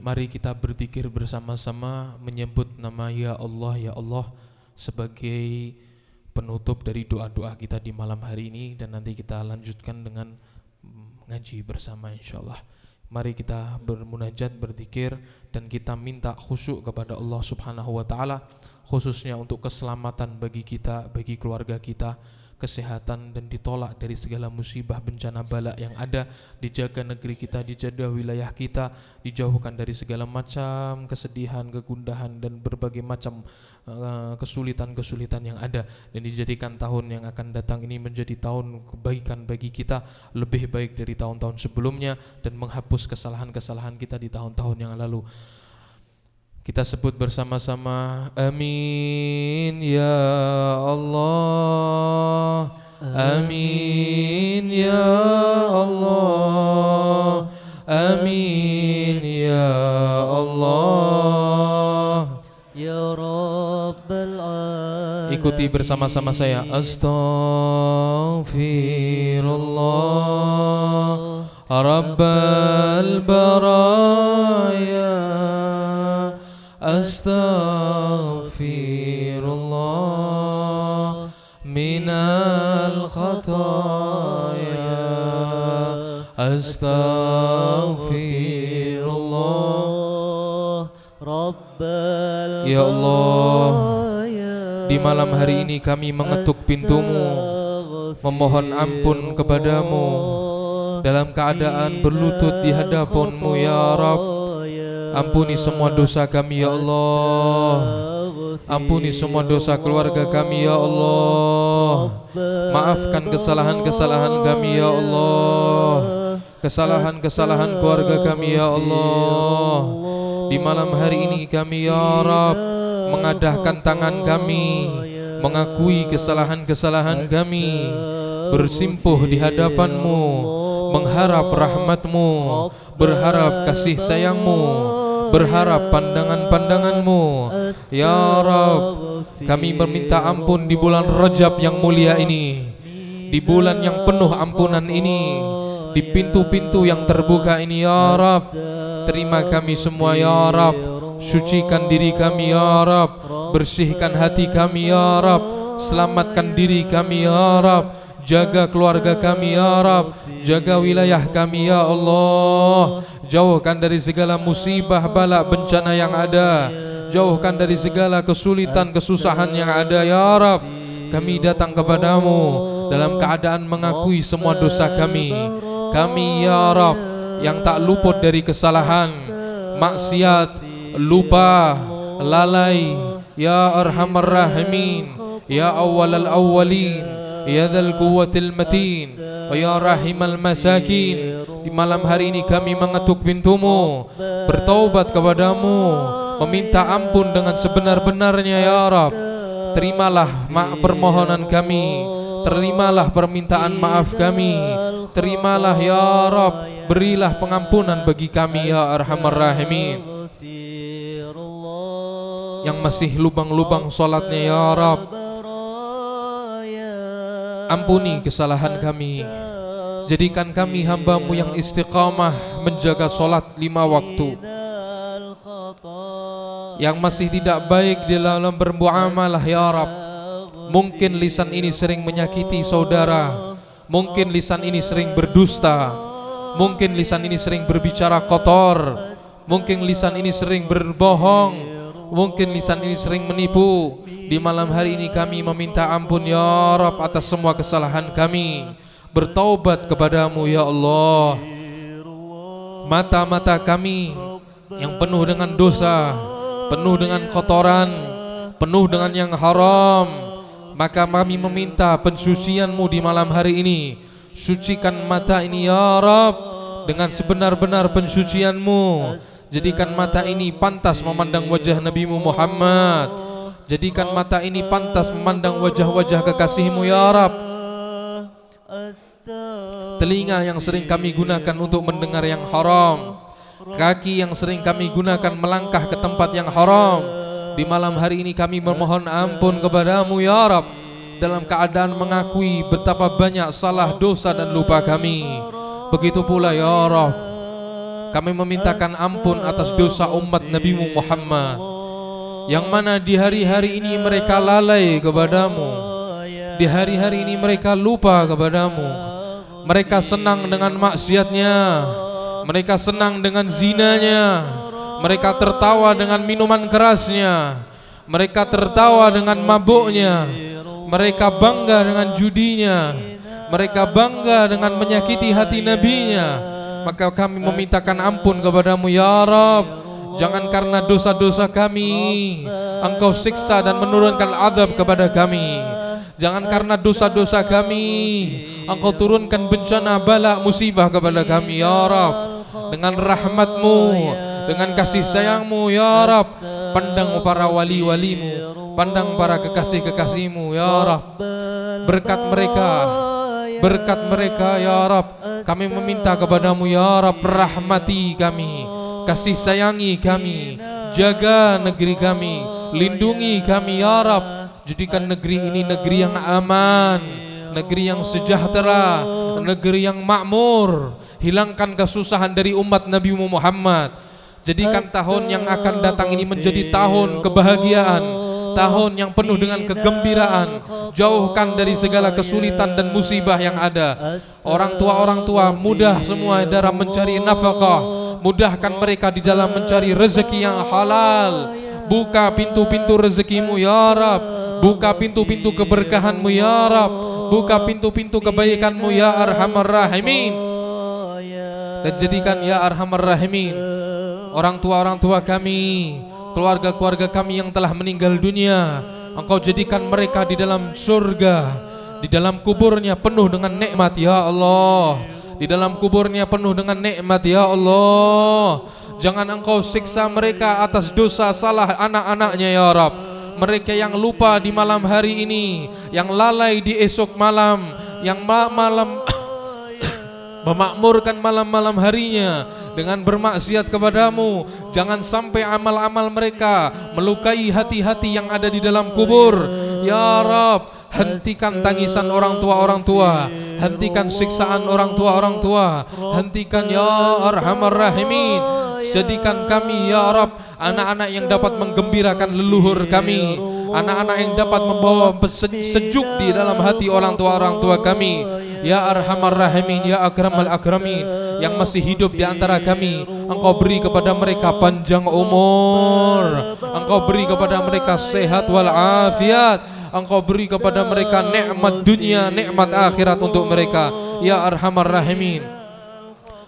Mari kita berzikir bersama-sama menyebut nama Ya Allah sebagai penutup dari doa-doa kita di malam hari ini, dan nanti kita lanjutkan dengan ngaji bersama insyaallah. Mari kita bermunajat, berzikir, dan kita minta khusyuk kepada Allah Subhanahu wa taala, khususnya untuk keselamatan bagi kita, bagi keluarga kita, kesehatan, dan ditolak dari segala musibah bencana bala yang ada, dijaga negeri kita, dijaga wilayah kita, dijauhkan dari segala macam kesedihan, kegundahan, dan berbagai macam kesulitan-kesulitan yang ada, dan dijadikan tahun yang akan datang ini menjadi tahun kebaikan bagi kita, lebih baik dari tahun-tahun sebelumnya, dan menghapus kesalahan-kesalahan kita di tahun-tahun yang lalu. Kita sebut bersama-sama, amin ya Allah, amin ya Allah, amin ya Allah ya Rabbal Alamin. Ikuti bersama-sama saya, astaghfirullah Rabbal baraya, astaghfirullah minal khataya, astaghfirullah Rabbal Ya Allah, di malam hari ini kami mengetuk pintu-Mu, memohon ampun kepadamu dalam keadaan berlutut di hadapan-Mu ya Rabb. Ampuni semua dosa kami ya Allah, ampuni semua dosa keluarga kami ya Allah, maafkan kesalahan-kesalahan kami ya Allah, kesalahan-kesalahan keluarga kami ya Allah. Di malam hari ini kami ya Rabb mengadahkan tangan kami, mengakui kesalahan-kesalahan kami, bersimpuh di hadapan-Mu, mengharap rahmat-Mu, berharap kasih sayang-Mu, berharap pandangan-pandangan-Mu ya Rabb. Kami meminta ampun di bulan Rajab yang mulia ini, di bulan yang penuh ampunan ini, di pintu-pintu yang terbuka ini ya Rabb. Terima kami semua ya Rabb, sucikan diri kami ya Rabb, bersihkan hati kami ya Rabb, selamatkan diri kami ya Rabb, jaga keluarga kami ya Rabb, jaga wilayah kami ya Allah. Jauhkan dari segala musibah, bala, bencana yang ada, jauhkan dari segala kesulitan, kesusahan yang ada ya Rabb. Kami datang kepadamu dalam keadaan mengakui semua dosa kami. Kami ya Rabb yang tak luput dari kesalahan, maksiat, lupa, lalai, ya Arhamar Rahimin, ya Awwalal Awwalin, ya Dzal Quwwatil Matin, ya Rahimal Masakin. Di malam hari ini kami mengetuk pintu-Mu, bertaubat kepadamu, meminta ampun dengan sebenar-benarnya ya Rabb. Terimalah permohonan kami, terimalah permintaan maaf kami, terimalah ya Rabb, berilah pengampunan bagi kami ya Arhamar Rahimin. Yang masih lubang-lubang salatnya ya Rabb, ampuni kesalahan kami, jadikan kami hamba-Mu yang istiqamah menjaga salat 5 waktu. Yang masih tidak baik di dalam bermuamalah ya Rabb, mungkin lisan ini sering menyakiti saudara, mungkin lisan ini sering berdusta, mungkin lisan ini sering berbicara kotor, mungkin lisan ini sering berbohong, mungkin lisan ini sering menipu. Di malam hari ini kami meminta ampun ya Rabb atas semua kesalahan kami, bertaubat kepadamu ya Allah. Mata-mata kami yang penuh dengan dosa, penuh dengan kotoran, penuh dengan yang haram, maka kami meminta pensucian-Mu di malam hari ini. Sucikan mata ini ya Rabb dengan sebenar-benar pensucian-Mu. Jadikan mata ini pantas memandang wajah Nabi-Mu Muhammad. Jadikan mata ini pantas memandang wajah-wajah kekasih-Mu ya Rabb. Telinga yang sering kami gunakan untuk mendengar yang haram, kaki yang sering kami gunakan melangkah ke tempat yang haram, di malam hari ini kami memohon ampun kepadamu ya Rabb, dalam keadaan mengakui betapa banyak salah, dosa dan lupa kami. Begitu pula ya Rabb, Kami memintakan ampun atas dosa umat Nabi Muhammad, yang mana di hari-hari ini mereka lalai kepadamu, di hari-hari ini mereka lupa kepadamu. Mereka senang dengan maksiatnya, mereka senang dengan zinanya, mereka tertawa dengan minuman kerasnya, mereka tertawa dengan mabuknya, mereka bangga dengan judinya, mereka bangga dengan menyakiti hati nabinya. Maka kami memintakan ampun kepadamu ya Rabb. Jangan karena dosa-dosa kami Engkau siksa dan menurunkan azab kepada kami. Jangan karena dosa-dosa kami Engkau turunkan bencana, bala, musibah kepada kami ya Rabb. Dengan rahmat-Mu, dengan kasih sayang-Mu ya Rabb, pandang para wali-wali-Mu, pandang para kekasih-kekasih-Mu ya Rabb. Berkat mereka ya Rabb, kami meminta kepadamu ya Rabb, rahmati kami, kasih sayangi kami, jaga negeri kami, lindungi kami ya Rabb. Jadikan negeri ini negeri yang aman, negeri yang sejahtera, negeri yang makmur. Hilangkan kesusahan dari umat Nabi Muhammad. Jadikan tahun yang akan datang ini menjadi tahun kebahagiaan, tahun yang penuh dengan kegembiraan. Jauhkan dari segala kesulitan dan musibah yang ada. Orang tua mudah semua dalam mencari nafkah, mudahkan mereka di dalam mencari rezeki yang halal. Buka pintu-pintu rezekimu ya Rabb, buka pintu-pintu keberkahanmu ya Rabb, buka pintu-pintu kebaikanmu ya Arhamar Rahimin. Dan jadikan ya Arhamar Rahimin orang tua kami, keluarga-keluarga kami yang telah meninggal dunia, Engkau jadikan mereka di dalam surga, di dalam kuburnya penuh dengan nikmat ya Allah, di dalam kuburnya penuh dengan nikmat ya Allah. Jangan Engkau siksa mereka atas dosa salah anak-anaknya ya Rabb. Mereka yang lupa di malam hari ini, yang lalai di esok malam, yang malam memakmurkan malam-malam harinya dengan bermaksiat kepadamu. Jangan sampai amal-amal mereka melukai hati-hati yang ada di dalam kubur ya Rabb. Hentikan tangisan orang tua, hentikan siksaan orang tua, hentikan ya Arhamar Rahimin. Jadikan kami ya Rabb anak-anak yang dapat menggembirakan leluhur kami, anak-anak yang dapat membawa sejuk di dalam hati orang tua kami. Ya Arhamar Rahimin, ya Akramal Akramin, yang masih hidup di antara kami, Engkau beri kepada mereka panjang umur, Engkau beri kepada mereka sehat walafiat, Engkau beri kepada mereka nikmat dunia, nikmat akhirat untuk mereka. Ya Arhamar Rahimin.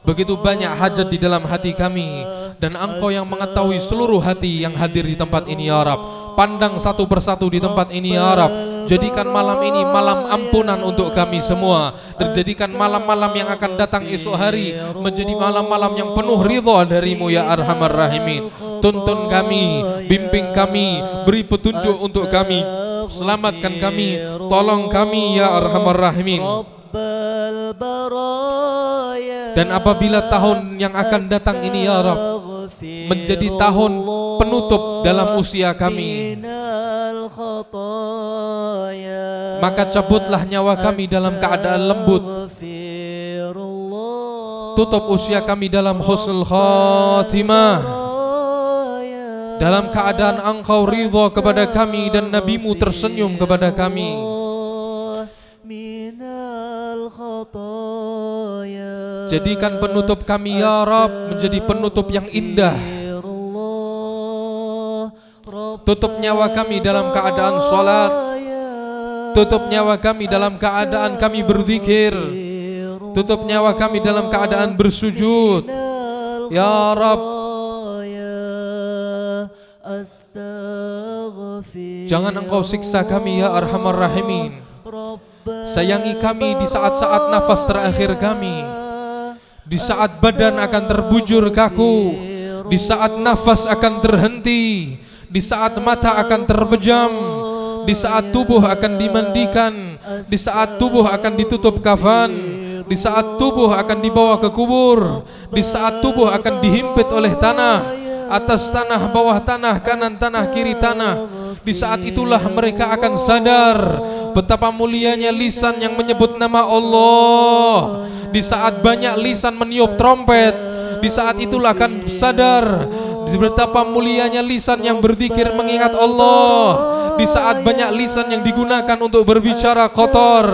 Begitu banyak hajat di dalam hati kami, dan Engkau yang mengetahui seluruh hati yang hadir di tempat ini ya Rabb. Pandang satu persatu di tempat ini ya Rabb. Jadikan malam ini malam ampunan untuk kami semua, dan jadikan malam-malam yang akan datang esok hari menjadi malam-malam yang penuh ridha darimu ya Arhamar Rahimin. Tuntun kami, bimbing kami, beri petunjuk untuk kami, selamatkan kami, tolong kami ya Arhamar Rahimin. Dan apabila tahun yang akan datang ini ya Rabb menjadi tahun penutup dalam usia kami, maka cabutlah nyawa kami dalam keadaan lembut, tutup usia kami dalam husnul khatimah, dalam keadaan Engkau ridha kepada kami dan Nabi-Mu tersenyum kepada kami. Jadikan penutup kami ya Rabb menjadi penutup yang indah. Tutup nyawa kami dalam keadaan salat, tutup nyawa kami dalam keadaan kami berzikir, tutup nyawa kami dalam keadaan bersujud ya Rabb. Jangan Engkau siksa kami ya Arhamar Rahimin. Sayangi kami di saat-saat nafas terakhir kami, di saat badan akan terbujur kaku, di saat nafas akan terhenti, di saat mata akan terbejam, di saat tubuh akan dimandikan, di saat tubuh akan ditutup kafan, di saat tubuh akan dibawa ke kubur, di saat tubuh akan dihimpit oleh tanah, atas tanah, bawah tanah, kanan tanah, kiri tanah. Di saat itulah mereka akan sadar betapa mulianya lisan yang menyebut nama Allah. Di saat banyak lisan meniup trompet, Di saat itulah akan sadar betapa mulianya lisan yang berzikir mengingat Allah. Di saat banyak lisan yang digunakan untuk berbicara kotor,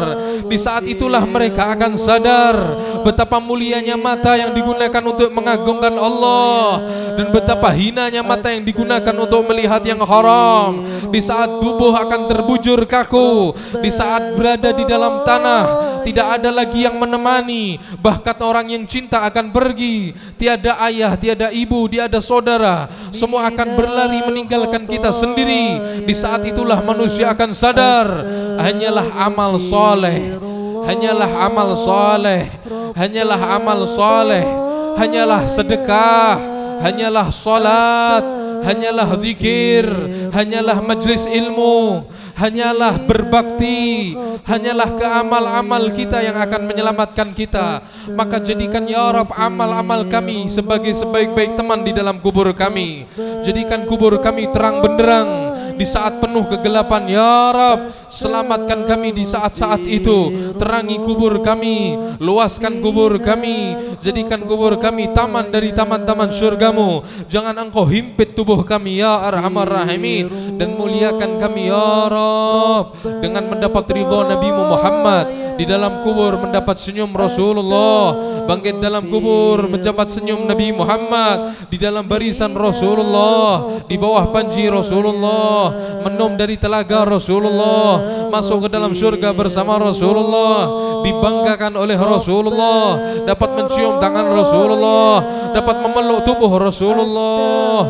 di saat itulah mereka akan sadar betapa mulianya mata yang digunakan untuk mengagungkan Allah, dan betapa hinanya mata yang digunakan untuk melihat yang haram. Di saat tubuh akan terbujur kaku, di saat berada di dalam tanah, tidak ada lagi yang menemani, bahkan orang yang cinta akan pergi. Tiada ayah, tiada ibu, tiada saudara, semua akan berlari meninggalkan kita sendiri. Di saat itulah manusia akan sadar, hanyalah amal soleh, hanyalah amal soleh, hanyalah amal soleh, hanyalah sedekah, hanyalah salat, hanyalah zikir, hanyalah majlis ilmu, hanyalah berbakti, hanyalah keamal-amal kita yang akan menyelamatkan kita. Maka jadikan ya Rabb amal-amal kami sebagai sebaik-baik teman di dalam kubur kami. Jadikan kubur kami terang benderang di saat penuh kegelapan. Ya Rabb, selamatkan kami di saat-saat itu. Terangi kubur kami, luaskan kubur kami, jadikan kubur kami taman dari taman-taman surgamu. Jangan engkau himpit tubuh kami ya Arhamar Rahimin, dan muliakan kami ya Rabb dengan mendapat ridha Nabi Muhammad. Di dalam kubur mendapat senyum Rasulullah, bangkit dalam kubur mendapat senyum Nabi Muhammad. Di dalam barisan Rasulullah, di bawah panji Rasulullah, minum dari telaga Rasulullah, masuk ke dalam surga bersama Rasulullah, dibanggakan oleh Rasulullah, dapat mencium tangan Rasulullah, dapat memeluk tubuh Rasulullah.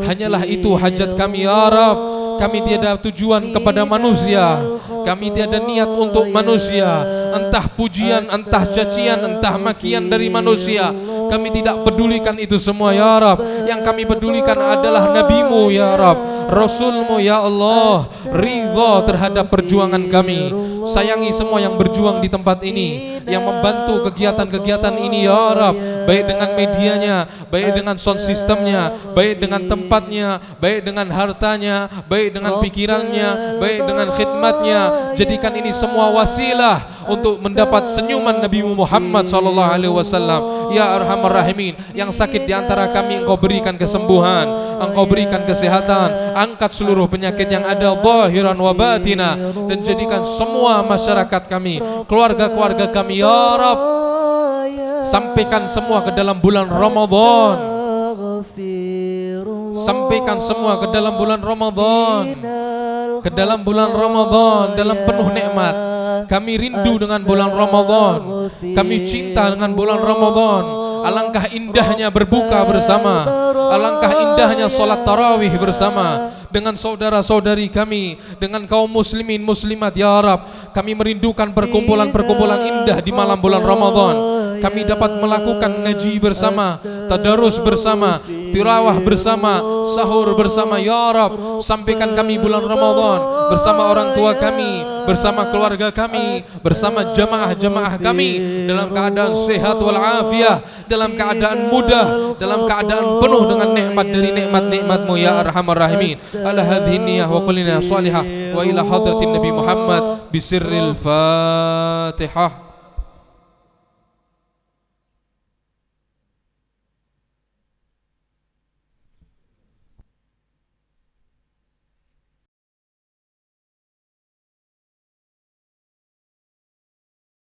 Hanyalah itu hajat kami ya Rabb. Kami tiada tujuan kepada manusia, kami tiada niat untuk manusia, entah pujian, entah cacian, entah makian dari manusia. Kami tidak pedulikan itu semua ya Rabb. Yang kami pedulikan adalah Nabimu ya Rabb, Rasulmu ya Allah. Ridha terhadap perjuangan kami. Sayangi semua yang berjuang di tempat ini, yang membantu kegiatan-kegiatan ini ya Rabb, baik dengan medianya, baik dengan sound systemnya, baik dengan tempatnya, baik dengan hartanya, baik dengan pikirannya, baik dengan khidmatnya. Jadikan ini semua wasilah untuk mendapat senyuman Nabi Muhammad SAW. Ya Arhamar Rahimin, yang sakit di antara kami Engkau berikan kesembuhan, Engkau berikan kesehatan, angkat seluruh penyakit yang ada zahiran wa batina, dan jadikan semua masyarakat kami, keluarga-keluarga kami ya Rabb, sampaikan semua ke dalam bulan Ramadan, sampaikan semua ke dalam bulan Ramadan, ke dalam bulan Ramadan dalam penuh nikmat. Kami rindu dengan bulan Ramadan, kami cinta dengan bulan Ramadan. Alangkah indahnya berbuka bersama, alangkah indahnya salat tarawih bersama dengan saudara-saudari kami, dengan kaum muslimin muslimat ya Rabb. Kami merindukan perkumpulan-perkumpulan indah di malam bulan Ramadan. Kami dapat melakukan ngaji bersama, tadarus bersama, tirawah bersama, sahur bersama ya Rabb. Sampaikan kami bulan Ramadan bersama orang tua kami, bersama keluarga kami, bersama jamaah-jamaah kami dalam keadaan sehat walafiat, dalam keadaan mudah, dalam keadaan penuh dengan nikmat dari nikmat-nikmat-Mu ya Arhamar Rahimin. Ala hadhihi niyyah wa qulina salihah wa ila hadratin Nabi Muhammad bisirril Fatihah.